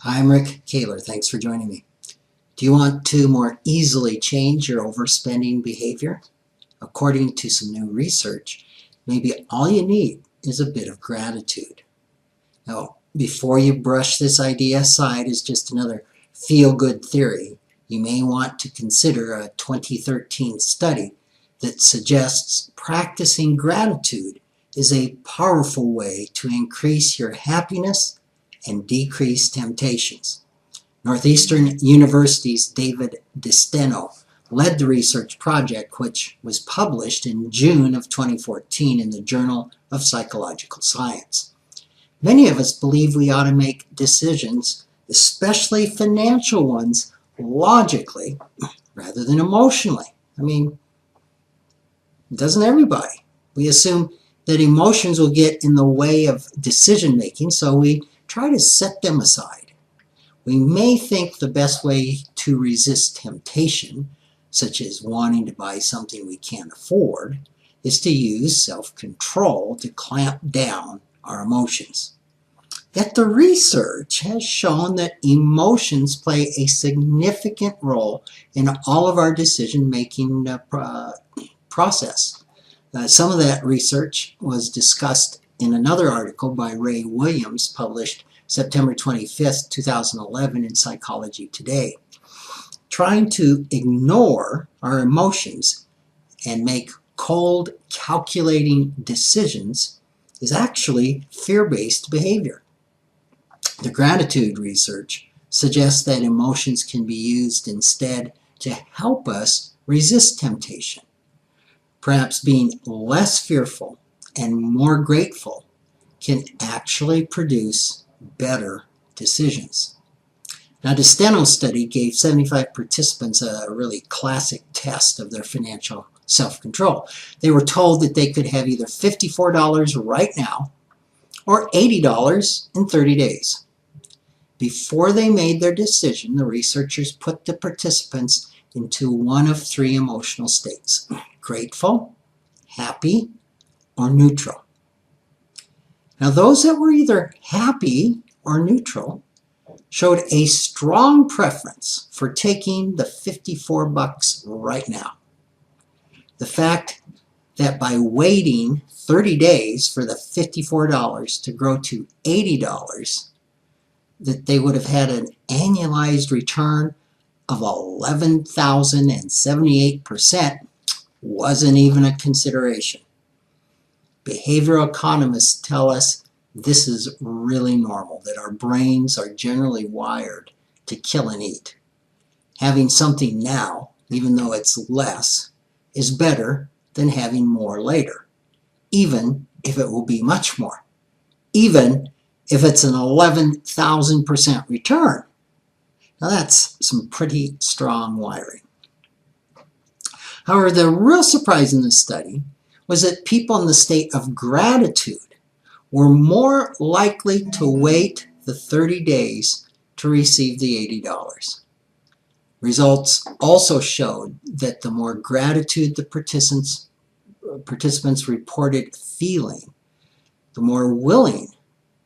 I'm Rick Kaler. Thanks for joining me. Do you want to more easily change your overspending behavior? According to some new research, maybe all you need is a bit of gratitude. Now, before you brush this idea aside as just another feel-good theory, you may want to consider a 2013 study that suggests practicing gratitude is a powerful way to increase your happiness and decrease temptations. Northeastern University's David DeSteno led the research project, which was published in June of 2014 in the Journal of Psychological Science. Many of us believe we ought to make decisions, especially financial ones, logically rather than emotionally. Doesn't everybody? We assume that emotions will get in the way of decision making, so we try to set them aside. We may think the best way to resist temptation, such as wanting to buy something we can't afford, is to use self-control to clamp down our emotions. Yet the research has shown that emotions play a significant role in all of our decision-making process. Some of that research was discussed in another article by Ray Williams, published September 25th, 2011 in Psychology Today. Trying to ignore our emotions and make cold, calculating decisions is actually fear-based behavior. The gratitude research suggests that emotions can be used instead to help us resist temptation. Perhaps being less fearful and more grateful can actually produce better decisions. Now, DeSteno's study gave 75 participants a really classic test of their financial self-control. They were told that they could have either $54 right now or $80 in 30 days. Before they made their decision, the researchers put the participants into one of three emotional states: grateful, happy, or neutral. Now, those that were either happy or neutral showed a strong preference for taking the $54 right now. The fact that by waiting 30 days for the $54 to grow to $80, that they would have had an annualized return of 11,078% wasn't even a consideration. Behavioral economists tell us this is really normal, that our brains are generally wired to kill and eat. Having something now, even though it's less, is better than having more later, even if it will be much more, even if it's an 11,000% return. Now that's some pretty strong wiring. However, the real surprise in this study was that people in the state of gratitude were more likely to wait the 30 days to receive the $80. Results also showed that the more gratitude the participants reported feeling, the more willing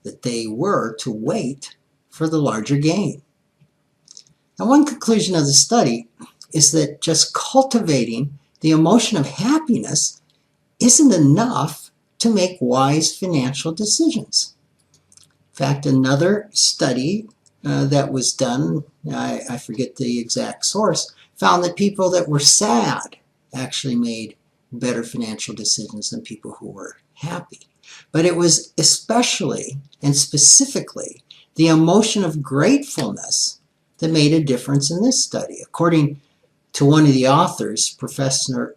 that they were to wait for the larger gain. Now, one conclusion of the study is that just cultivating the emotion of happiness isn't enough to make wise financial decisions. In fact, another study that was done, I forget the exact source, found that people that were sad actually made better financial decisions than people who were happy. But it was especially and specifically the emotion of gratefulness that made a difference in this study. According to one of the authors, Professor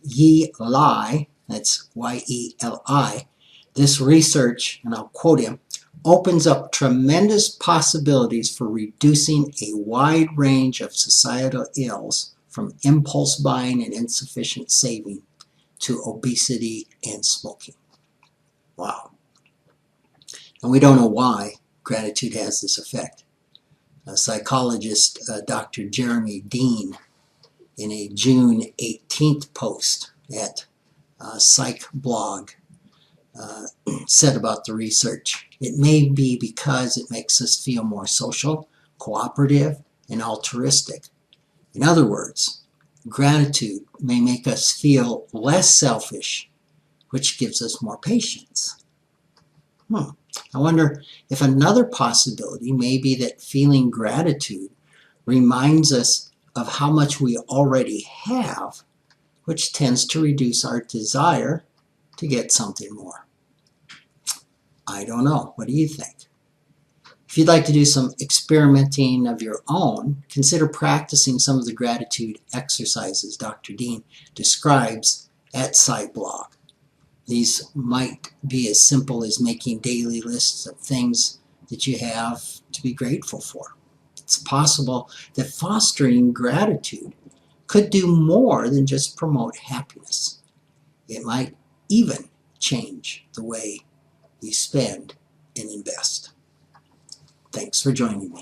Yi Lai, that's Y-E-L-I, this research, and I'll quote him, opens up tremendous possibilities for reducing a wide range of societal ills, from impulse buying and insufficient saving to obesity and smoking. Wow. And we don't know why gratitude has this effect. Psychologist Dr. Jeremy Dean, in a June 18th post at Psych Blog, said about the research, It may be because it makes us feel more social, cooperative, and altruistic. In other words, gratitude may make us feel less selfish, which gives us more patience. I wonder if another possibility may be that feeling gratitude reminds us of how much we already have, which tends to reduce our desire to get something more. I don't know. What do you think? If you'd like to do some experimenting of your own, consider practicing some of the gratitude exercises Dr. Dean describes at SciBlog. These might be as simple as making daily lists of things that you have to be grateful for. It's possible that fostering gratitude could do more than just promote happiness. It might even change the way we spend and invest. Thanks for joining me.